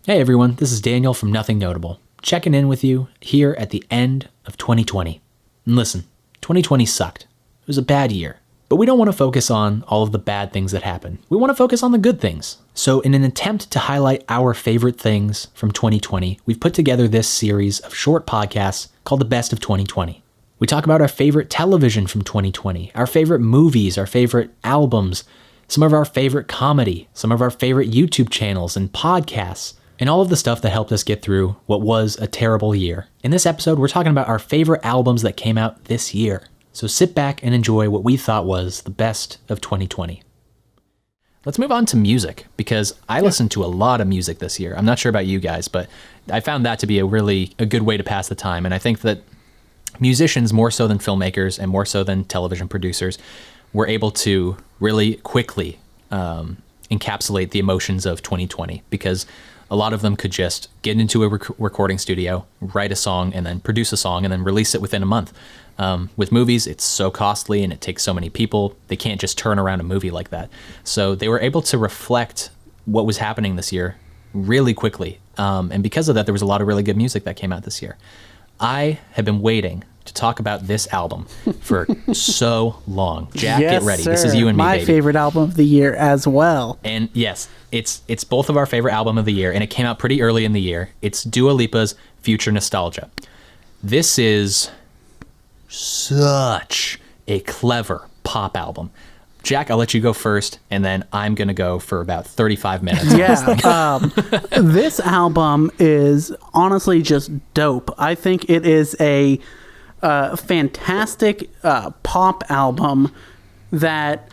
Hey everyone, this is Daniel from Nothing Notable, checking in with you here at the end of 2020. And listen, 2020 sucked. It was a bad year. But we don't want to focus on all of the bad things that happened. We want to focus on the good things. So in an attempt to highlight our favorite things from 2020, we've put together this series of short podcasts called The Best of 2020. We talk about our favorite television from 2020, our favorite movies, our favorite albums, some of our favorite comedy, some of our favorite YouTube channels and podcasts, and all of the stuff that helped us get through what was a terrible year. In this episode, we're talking about our favorite albums that came out this year. So sit back and enjoy what we thought was the best of 2020. Let's move on to music, because I listened to a lot of music this year. I'm not sure about you guys, but I found that to be a good way to pass the time. And I think that musicians, more so than filmmakers and more so than television producers, were able to really quickly encapsulate the emotions of 2020, because a lot of them could just get into a recording studio, write a song, and then produce a song, and then release it within a month. With movies, it's so costly and it takes so many people. They can't just turn around a movie like that. So they were able to reflect what was happening this year really quickly. And because of that, there was a lot of really good music that came out this year. I have been waiting to talk about this album for so long. Jack, yes, get ready. Sir. This is you and me, My baby. favorite album of the year as well. And yes, it's both of our favorite album of the year, and it came out pretty early in the year. It's Dua Lipa's Future Nostalgia. This is such a clever pop album. Jack, I'll let you go first, and then I'm going to go for about 35 minutes. Yeah, this album is honestly just dope. I think it is a fantastic pop album that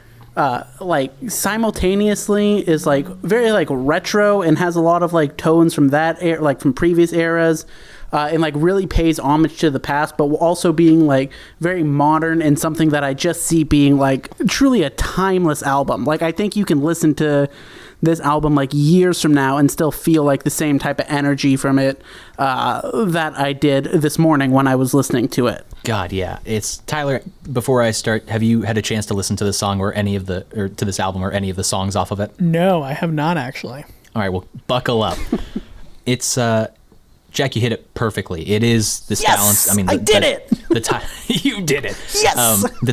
simultaneously is very retro and has a lot of tones from that from previous eras. And really pays homage to the past, but also being very modern and something that I just see being truly a timeless album. I think you can listen to this album years from now and still feel the same type of energy from it that I did this morning when I was listening to it. God, yeah. It's Tyler. Before I start, have you had a chance to listen to the song or to this album or any of the songs off of it? No, I have not actually. All right, well, buckle up. It's Jack, you hit it perfectly. It is this balance. I mean, I did it. You did it. Yes. The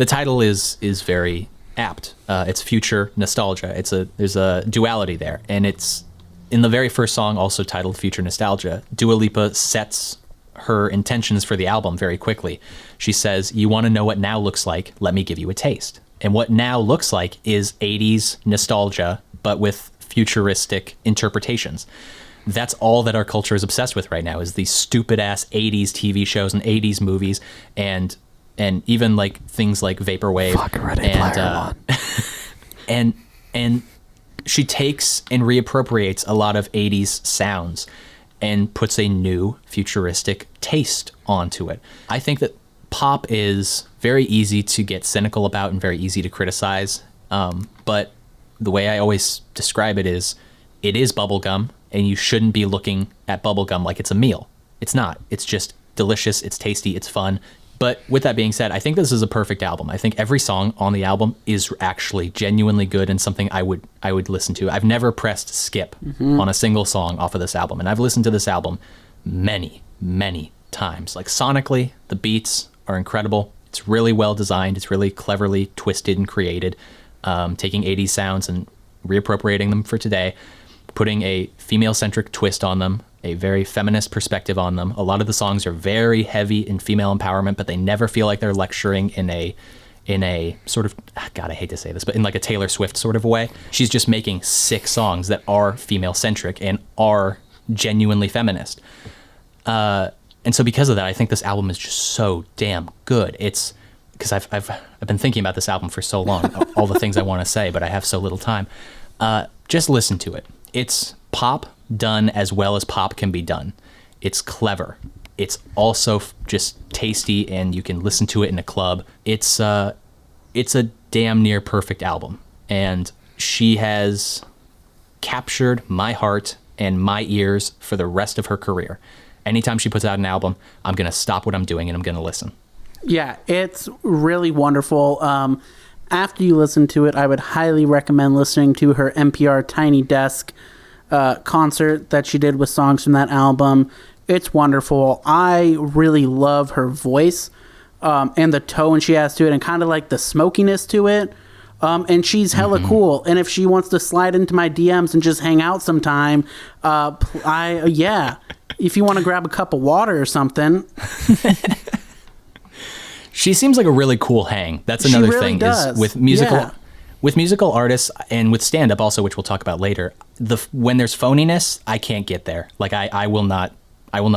title is very apt. It's future nostalgia. There's a duality there, and it's in the very first song, also titled Future Nostalgia. Dua Lipa sets her intentions for the album very quickly. She says, "You want to know what now looks like? Let me give you a taste." And what now looks like is 80s nostalgia, but with futuristic interpretations. That's all that our culture is obsessed with right now, is these stupid ass 80s TV shows and 80s movies, and even things like vaporwave. Fuck Ready Player One. and she takes and reappropriates a lot of 80s sounds and puts a new futuristic taste onto it. I think that pop is very easy to get cynical about and very easy to criticize, but the way I always describe it is bubblegum. And you shouldn't be looking at bubblegum like it's a meal. It's not. It's just delicious. It's tasty. It's fun. But with that being said, I think this is a perfect album. I think every song on the album is actually genuinely good and something I would listen to. I've never pressed skip on a single song off of this album. And I've listened to this album many, many times. Sonically, the beats are incredible. It's really well designed. It's really cleverly twisted and created, taking 80s sounds and reappropriating them for today, putting a female-centric twist on them, a very feminist perspective on them. A lot of the songs are very heavy in female empowerment, but they never feel like they're lecturing in a sort of, God, I hate to say this, but in a Taylor Swift sort of a way. She's just making 6 songs that are female-centric and are genuinely feminist. And so because of that, I think this album is just so damn good. It's because I've been thinking about this album for so long, all the things I want to say, but I have so little time. Just listen to it. It's pop done as well as pop can be done. It's clever. It's also just tasty, and you can listen to it in a club. It's a damn near perfect album, and she has captured my heart and my ears for the rest of her career. Anytime she puts out an album, I'm going to stop what I'm doing and I'm going to listen. Yeah, it's really wonderful. After you listen to it, I would highly recommend listening to her NPR Tiny Desk concert that she did with songs from that album. It's wonderful. I really love her voice and the tone she has to it and kind of like the smokiness to it. And she's hella cool. And if she wants to slide into my DMs and just hang out sometime, if you want to grab a cup of water or something. She seems like a really cool hang. That's another thing is with musical artists and with stand-up also, which we'll talk about later. When there's phoniness, I can't get there. Like I will not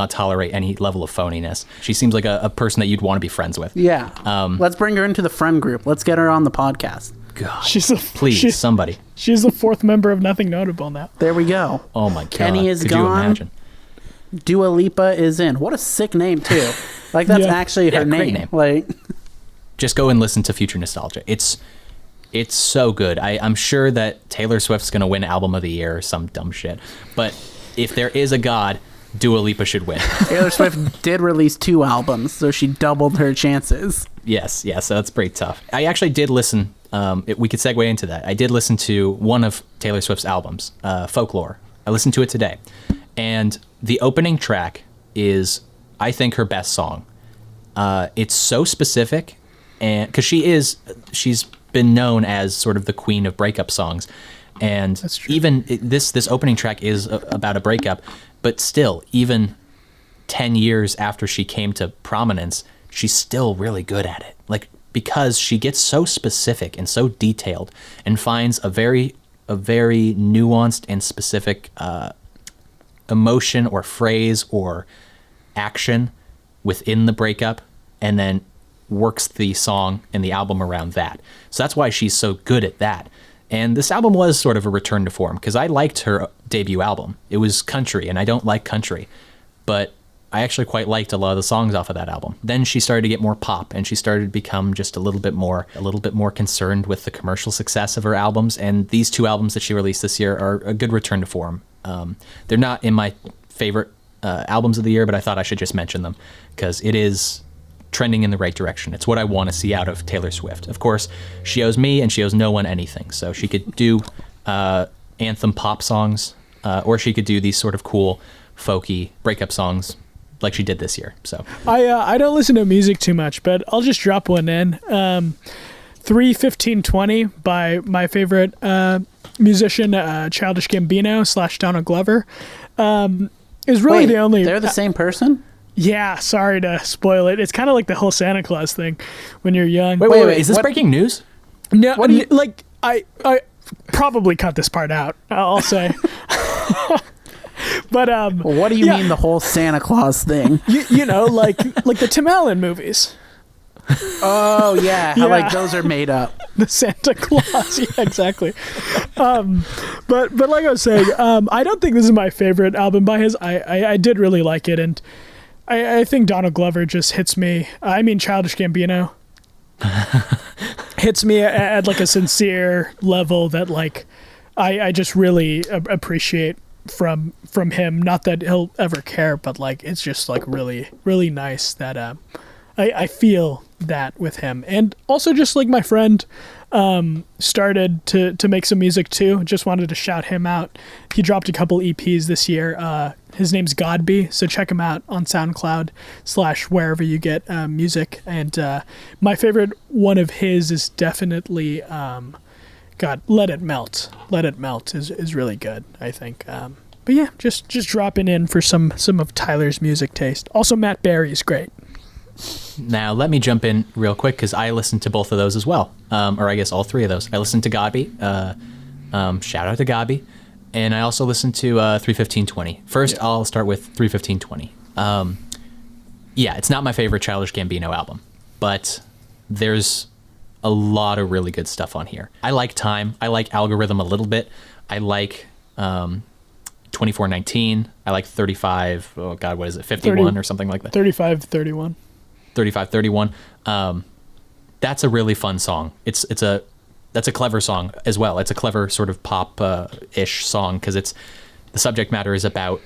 tolerate any level of phoniness. She seems like a person that you'd want to be friends with. Yeah. Let's bring her into the friend group. Let's get her on the podcast. God, she's somebody. She's the fourth member of Nothing Notable now. There we go. Oh my God. Kenny is Could gone. you imagine? Dua Lipa is in. What a sick name too. Like that's actually her name. Like, just go and listen to Future Nostalgia. It's so good. I'm sure that Taylor Swift's gonna win Album of the Year or some dumb shit. But if there is a god, Dua Lipa should win. Taylor Swift did release 2 albums, so she doubled her chances. Yes, so that's pretty tough. I actually did listen. We could segue into that. I did listen to one of Taylor Swift's albums, Folklore. I listened to it today, and the opening track is, I think, her best song. It's so specific, and because she's been known as sort of the queen of breakup songs, and even this opening track is about a breakup, but still, even 10 years after she came to prominence, she's still really good at it. Like, because she gets so specific and so detailed and finds a very nuanced and specific emotion or phrase or action within the breakup, and then works the song and the album around that. So that's why she's so good at that. And this album was sort of a return to form, because I liked her debut album. It was country, and I don't like country, but I actually quite liked a lot of the songs off of that album. Then she started to get more pop, and she started to become just a little bit more concerned with the commercial success of her albums. And these 2 albums that she released this year are a good return to form. They're not in my favorite albums of the year, but I thought I should just mention them because it is trending in the right direction. It's what I want to see out of Taylor Swift. Of course, she owes me and she owes no one anything. So she could do anthem pop songs, or she could do these sort of cool, folky breakup songs like she did this year. So I don't listen to music too much, but I'll just drop one in. 3:15:20 by my favorite musician, Childish Gambino / Donald Glover, is really the only. They're the same person? Yeah, sorry to spoil it. It's kind of like the whole Santa Claus thing when you're young. Wait. Is this breaking news? No, I probably cut this part out, I'll say. But what do you mean the whole Santa Claus thing? You know, like the Tim Allen movies. Oh yeah, how like those are made up. The Santa Claus, yeah, exactly. But like I was saying, I don't think this is my favorite album by his. I did really like it, and I think Donald Glover just hits me. I mean, Childish Gambino hits me at like a sincere level that like I just really appreciate from him. Not that he'll ever care, but like it's just like really, really nice that I feel that with him. And also just like my friend started to make some music too. Just wanted to shout him out. He dropped a couple EPs this year. His name's Godby, so check him out on SoundCloud / wherever you get music. And my favorite one of his is definitely Let It Melt. Let It Melt is really good, I think. But yeah, just dropping in for some of Tyler's music taste. Also, Matt Berry's great. Now, let me jump in real quick because I listened to both of those as well. Or I guess all 3 of those. I listened to Godby. Shout out to Godby. And I also listened to 3:15:20. First, I'll start with 3:15:20. It's not my favorite Childish Gambino album, but there's a lot of really good stuff on here. I like Time. I like Algorithm a little bit. I like 24:19. I like 35. Oh God, what is it? 51 or something like that. 35:31. 35:31. That's a really fun song. That's a clever song as well. It's a clever sort of pop-ish song because the subject matter is about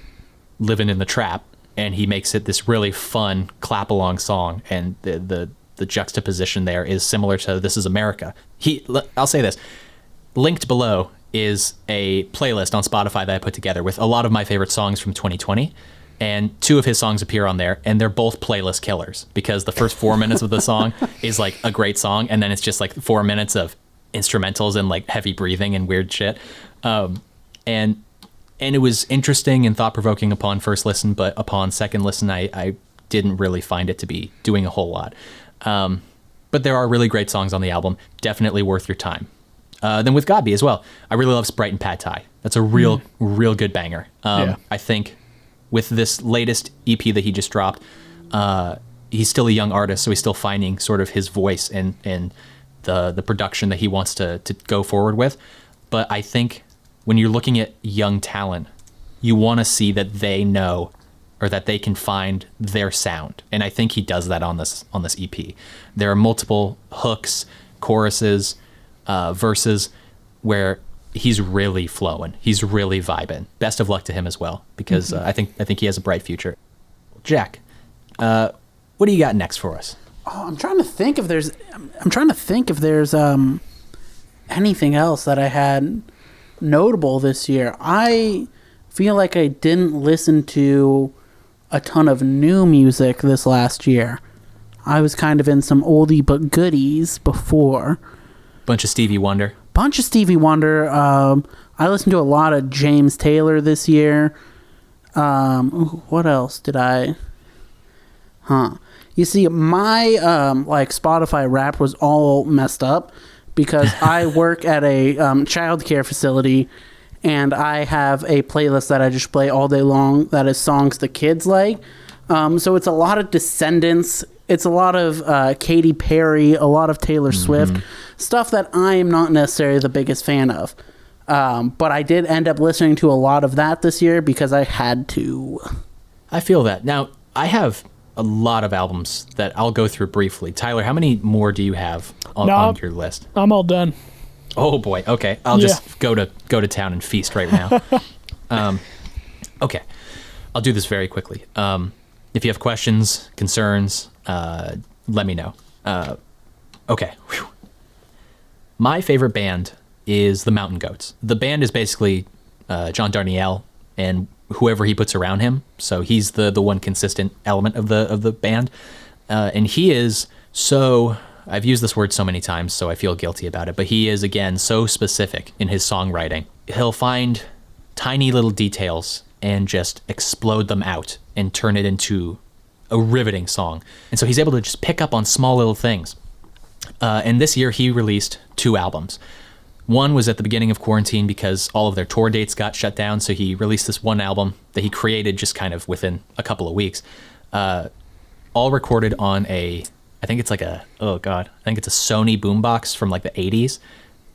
living in the trap, and he makes it this really fun clap-along song, and the juxtaposition there is similar to This Is America. I'll say this, linked below is a playlist on Spotify that I put together with a lot of my favorite songs from 2020. And 2 of his songs appear on there, and they're both playlist killers because the first 4 minutes of the song is like a great song, and then it's just like 4 minutes of instrumentals and like heavy breathing and weird shit. And it was interesting and thought-provoking upon first listen, but upon second listen, I didn't really find it to be doing a whole lot. But there are really great songs on the album, definitely worth your time. Then with Gabi as well, I really love Sprite and Pad Thai. That's a real good banger. I think with this latest EP that he just dropped, he's still a young artist, so he's still finding sort of his voice and the production that he wants to go forward with. But I think when you're looking at young talent, you want to see that they know or that they can find their sound. And I think he does that on this EP. There are multiple hooks, choruses, verses where he's really flowing. He's really vibing. Best of luck to him as well, because I think he has a bright future. Jack, what do you got next for us? Oh, I'm trying to think if there's anything else that I had notable this year. I feel like I didn't listen to a ton of new music this last year. I was kind of in some oldie but goodies before. Bunch of Stevie Wonder. I listened to a lot of James Taylor this year. What else did I... You see, my like Spotify Wrapped was all messed up because I work at a childcare facility, and I have a playlist that I just play all day long that is songs the kids like. So it's a lot of Descendants. It's a lot of Katy Perry, a lot of Taylor Swift, stuff that I am not necessarily the biggest fan of. But I did end up listening to a lot of that this year because I had to. I feel that. Now, I have a lot of albums that I'll go through briefly. Tyler, how many more do you have on your list? I'm all done. Oh boy. Okay. I'll just go to town and feast right now. Okay. I'll do this very quickly. If you have questions, concerns, let me know. Okay. Whew. My favorite band is the Mountain Goats. The band is basically John Darnielle and whoever he puts around him. So he's the one consistent element of the band. And he is so... I've used this word so many times, so I feel guilty about it. But he is, again, so specific in his songwriting. He'll find tiny little details and just explode them out and turn it into a riveting song. And so he's able to just pick up on small little things. And this year he released 2 albums. One was at the beginning of quarantine because all of their tour dates got shut down, so he released this one album that he created just kind of within a couple of weeks. All recorded on I think it's a Sony boombox from like the 80s,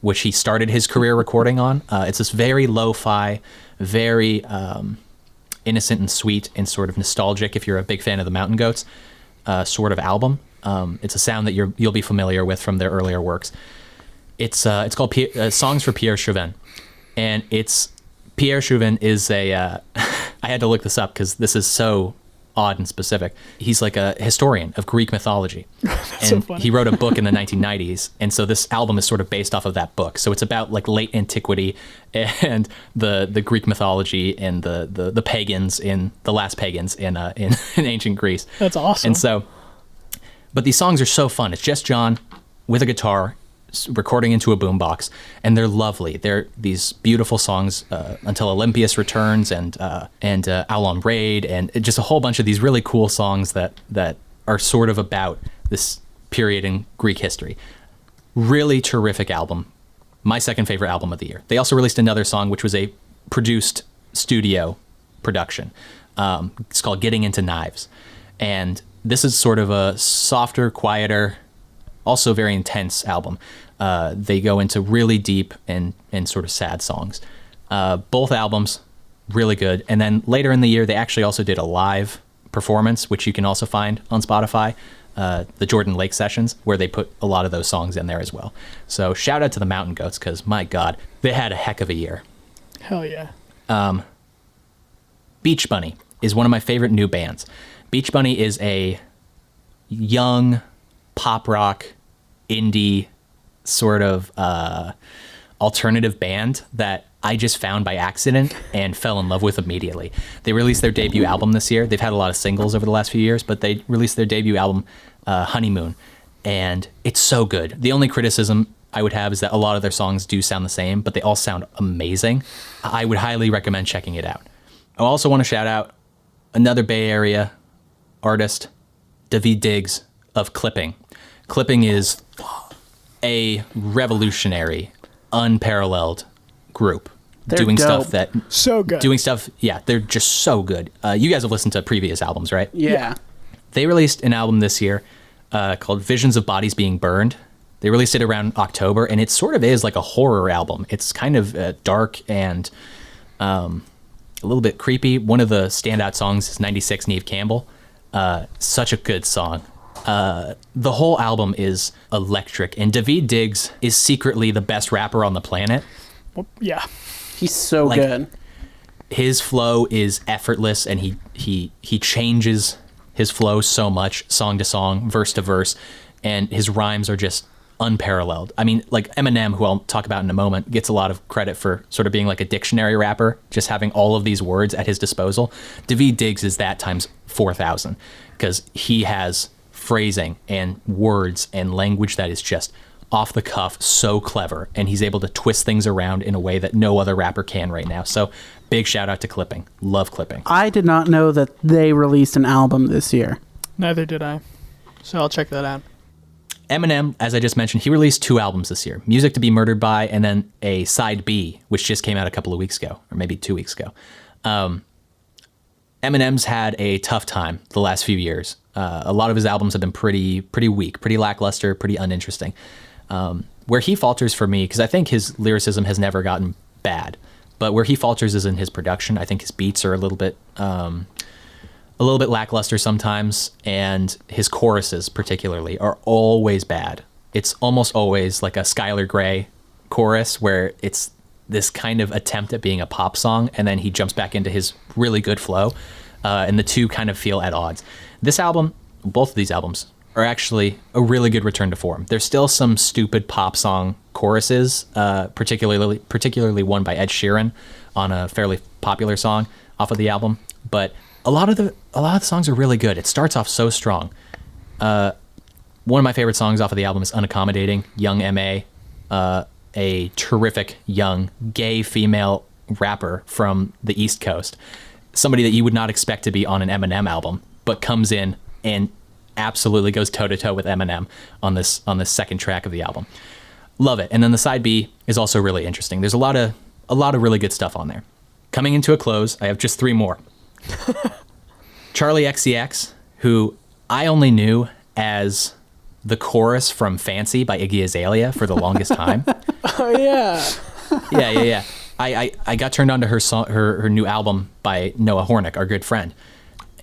which he started his career recording on. It's this very lo-fi, very innocent and sweet and sort of nostalgic, if you're a big fan of the Mountain Goats, sort of album. It's a sound that you'll be familiar with from their earlier works. It's called Songs for Pierre Chauvin, and Pierre Chauvin is I had to look this up because this is so odd and specific. He's like a historian of Greek mythology. That's and so funny. He wrote a book in the 1990s, and so this album is sort of based off of that book. So it's about like late antiquity and the Greek mythology and the pagans in the last pagans in ancient Greece. That's awesome. And so, but these songs are so fun. It's just John with a guitar recording into a boombox, and they're lovely. They're these beautiful songs, Until Olympius Returns and Aulon Raid, and just a whole bunch of these really cool songs that are sort of about this period in Greek history. Really terrific album. My second favorite album of the year. They also released another song, which was a produced studio production. It's called Getting Into Knives. And this is sort of a softer, quieter, also very intense album. They go into really deep and sort of sad songs. Both albums, really good. And then later in the year, they actually also did a live performance, which you can also find on Spotify, the Jordan Lake Sessions, where they put a lot of those songs in there as well. So shout out to the Mountain Goats, because my God, they had a heck of a year. Hell yeah. Beach Bunny is one of my favorite new bands. Beach Bunny is a young pop rock, indie sort of alternative band that I just found by accident and fell in love with immediately. They released their debut album this year. They've had a lot of singles over the last few years, but they released their debut album, Honeymoon, and it's so good. The only criticism I would have is that a lot of their songs do sound the same, but they all sound amazing. I would highly recommend checking it out. I also want to shout out another Bay Area artist, David Diggs of Clipping. Clipping is a revolutionary, unparalleled group. They're doing dope. stuff that So good. doing stuff. Yeah, they're just so good. You guys have listened to previous albums, right? Yeah. They released an album this year called Visions of Bodies Being Burned. They released it around October, and it sort of is like a horror album. It's kind of dark and a little bit creepy. One of the standout songs is 96 Neve Campbell. Such a good song. The whole album is electric, and David Diggs is secretly the best rapper on the planet. Well, yeah. He's so Like, good. His flow is effortless, and he changes his flow so much, song to song, verse to verse, and his rhymes are just unparalleled. I mean, like Eminem, who I'll talk about in a moment, gets a lot of credit for sort of being like a dictionary rapper, just having all of these words at his disposal. David Diggs is that times 4,000, because he has phrasing and words and language that is just off the cuff, so clever, and he's able to twist things around in a way that no other rapper can right now. So big shout out to Clipping. Love Clipping. I did not know that they released an album this year. Neither did I. So I'll check that out. Eminem, as I just mentioned, he released 2 albums this year, Music to Be Murdered By, and then a side B, which just came out a couple of weeks ago, or maybe 2 weeks ago. Eminem's had a tough time the last few years. A lot of his albums have been pretty weak, pretty lackluster, pretty uninteresting. Where he falters for me, because I think his lyricism has never gotten bad, but where he falters is in his production. I think his beats are a little bit lackluster sometimes, and his choruses particularly are always bad. It's almost always like a Skylar Grey chorus where it's this kind of attempt at being a pop song, and then he jumps back into his really good flow, and the two kind of feel at odds. This album, both of these albums, are actually a really good return to form. There's still some stupid pop song choruses, particularly one by Ed Sheeran on a fairly popular song off of the album, but a lot of the songs are really good. It starts off so strong. One of my favorite songs off of the album is Unaccommodating, Young M.A., a terrific young gay female rapper from the East Coast. Somebody that you would not expect to be on an Eminem album, but comes in and absolutely goes toe-to-toe with Eminem on this second track of the album. Love it. And then the side B is also really interesting. There's a lot of really good stuff on there. Coming into a close, I have just 3 more. Charlie XCX, who I only knew as the chorus from Fancy by Iggy Azalea for the longest time. Oh, yeah. Yeah. I got turned on to her song, her new album by Noah Hornick, our good friend.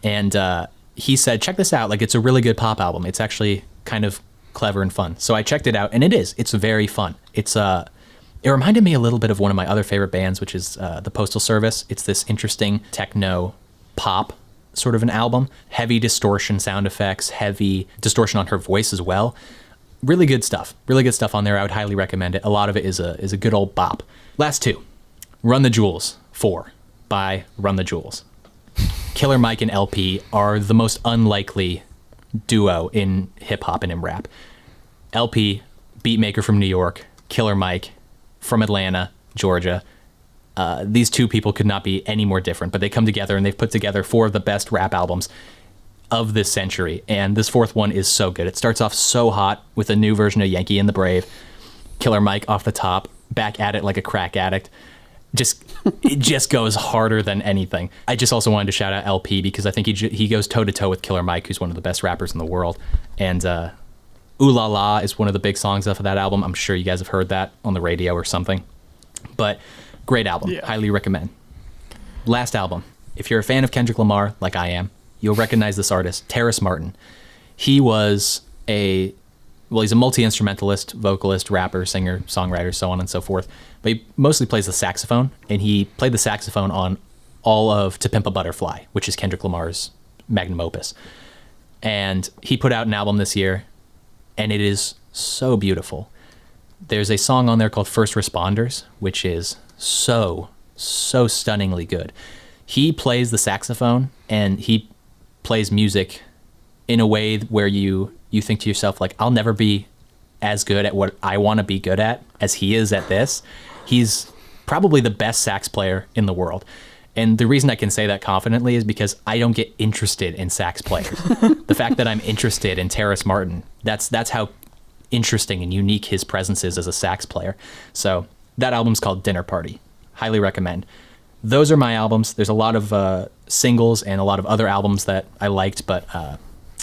And he said, check this out. Like, it's a really good pop album. It's actually kind of clever and fun. So I checked it out, and it is. It's very fun. It reminded me a little bit of one of my other favorite bands, which is the Postal Service. It's this interesting techno pop sort of an album. Heavy distortion sound effects, heavy distortion on her voice as well. Really good stuff. Really good stuff on there. I would highly recommend it. A lot of it is a good old bop. Last 2. Run the Jewels 4 by Run the Jewels. Killer Mike and LP are the most unlikely duo in hip-hop and in rap. LP, beatmaker from New York, Killer Mike from Atlanta, Georgia. These 2 people could not be any more different, but they come together and they've put together 4 of the best rap albums of this century, and this 4th one is so good. It starts off so hot with a new version of Yankee and the Brave. Killer Mike off the top, back at it like a crack addict. It just goes harder than anything. I just also wanted to shout out LP because I think he goes toe-to-toe with Killer Mike, who's one of the best rappers in the world. And Ooh La La is one of the big songs off of that album. I'm sure you guys have heard that on the radio or something. But great album. Yeah. Highly recommend. Last album. If you're a fan of Kendrick Lamar, like I am, you'll recognize this artist, Terrace Martin. He's a multi-instrumentalist, vocalist, rapper, singer, songwriter, so on and so forth. But he mostly plays the saxophone, and he played the saxophone on all of To Pimp a Butterfly, which is Kendrick Lamar's magnum opus. And he put out an album this year, and it is so beautiful. There's a song on there called First Responders, which is so stunningly good. He plays the saxophone and he plays music in a way where you think to yourself, like, I'll never be as good at what I want to be good at as he is at this. He's probably the best sax player in the world. And the reason I can say that confidently is because I don't get interested in sax players. The fact that I'm interested in Terrace Martin, that's how interesting and unique his presence is as a sax player. So that album's called Dinner Party. Highly recommend. Those are my albums. There's a lot of singles and a lot of other albums that I liked, but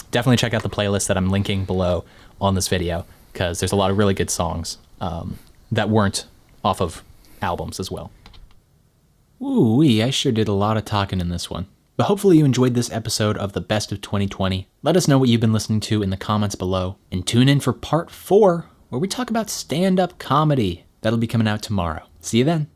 definitely check out the playlist that I'm linking below on this video, because there's a lot of really good songs that weren't off of albums as well. Ooh-wee, I sure did a lot of talking in this one. But hopefully you enjoyed this episode of the Best of 2020. Let us know what you've been listening to in the comments below. And tune in for part 4, where we talk about stand-up comedy. That'll be coming out tomorrow. See you then.